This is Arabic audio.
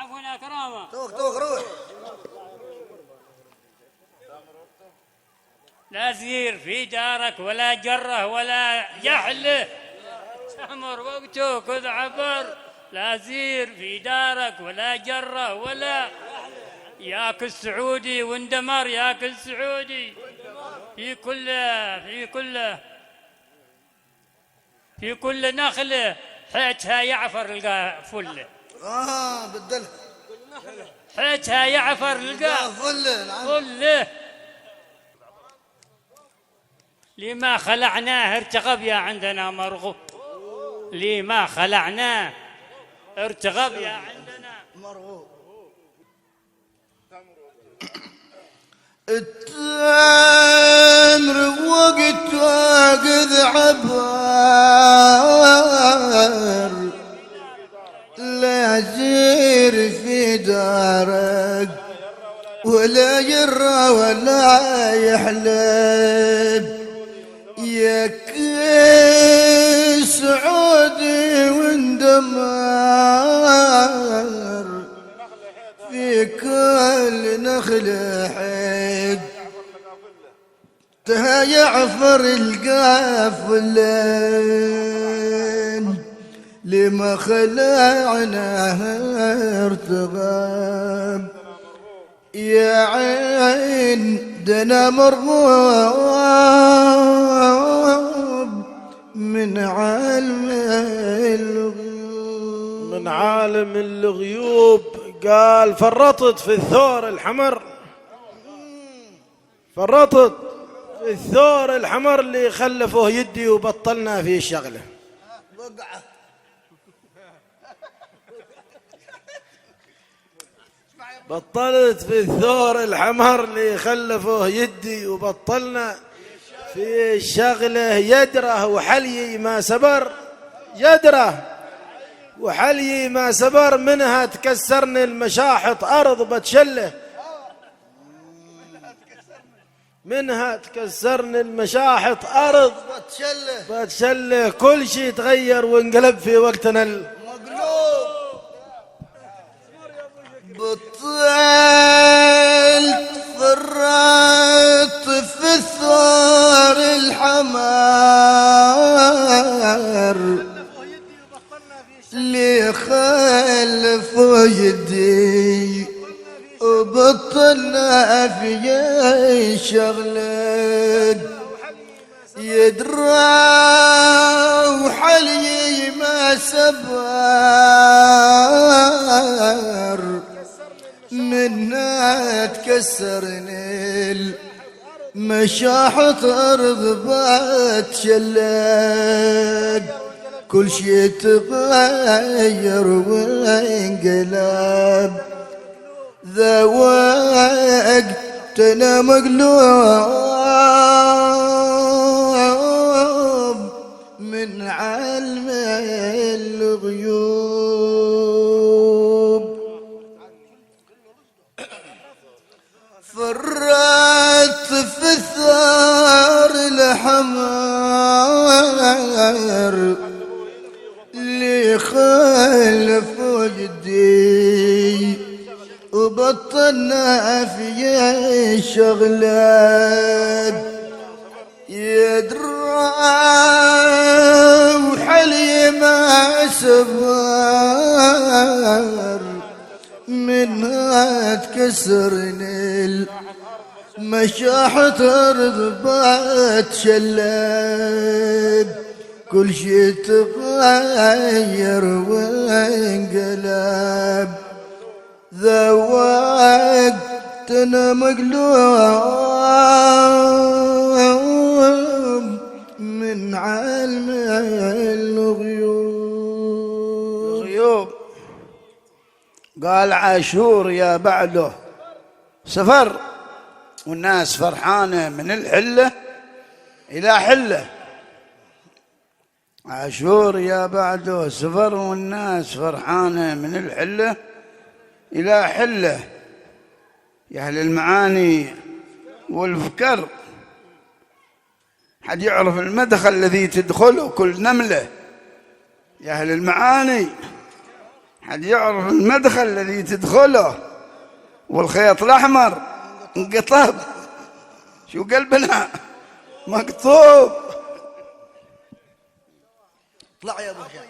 عفوا يا كرامة. توك روح. لا زير في دارك ولا جره ولا جحله، تمر وقته خذ عبر. لا زير في دارك ولا جره ولا ياكل سعودي واندمر ياكل سعودي في كل نخله حيتها يعفر لقى فله. بدلها. حيتها يعفر لقى فله. لما خلعناه ارتغب يا عندنا مرغوب. لما خلعناه ارتغب يا عندنا مرغوب. التمر وقت واقذ عبار، لا زير في دارك ولا يرى ولا يحلب. يا كيس عودي واندمر، في كل نخل حق تها يعفر القافلين. لما خلعناه ارتغب يا عين دنا مرغوب من عالم الغيوب. من عالم الغيوب قال فرطت في الثور الحمر. فرطت في الثور الحمر اللي خلفه يدي وبطلنا في شغله. وقعه. بطلت في الثور الحمر اللي خلفه يدي وبطلنا في شغله. يدره وحلي ما سبر، يدره وحلي ما سبر، منها تكسرني المشاحط أرض بتشله. منها تكسرني المشاحط أرض بتشله. كل شيء تغير وانقلب في وقتنا مقلوب. بطلت فرط في الثور الحمار، اللي خلفوا يدي وبطلنا في شغلة. يدرى وحلي ما سبر، منها تكسرني المشاحط أرض بتشلد. كل شي تغير وانقلب، ذا وقتنا مقلوب من علم الغيوب. فرت في الثار الحمار، اللي خلف وجدي وبطلنا في شغلات. يدرى وحلي ما سبر، منها تكسرني المشاحط أرض بتشلد. كل شي تغير وانقلب، ذا وقتنا مقلوب من علم الغيوب. قال عاشور يا بعده سفر، والناس فرحانة من الحلة إلى حلة. عاشور يا بعده سفر، والناس فرحانة من الحلة إلى حلة. يا أهل المعاني والفكر، حد يعرف المدخل الذي تدخله كل نملة؟ يا أهل المعاني حد يعرف المدخل الذي تدخله والخيط الأحمر انقطب. شو قلبنا مقطوب. اطلع يا ابو هشام.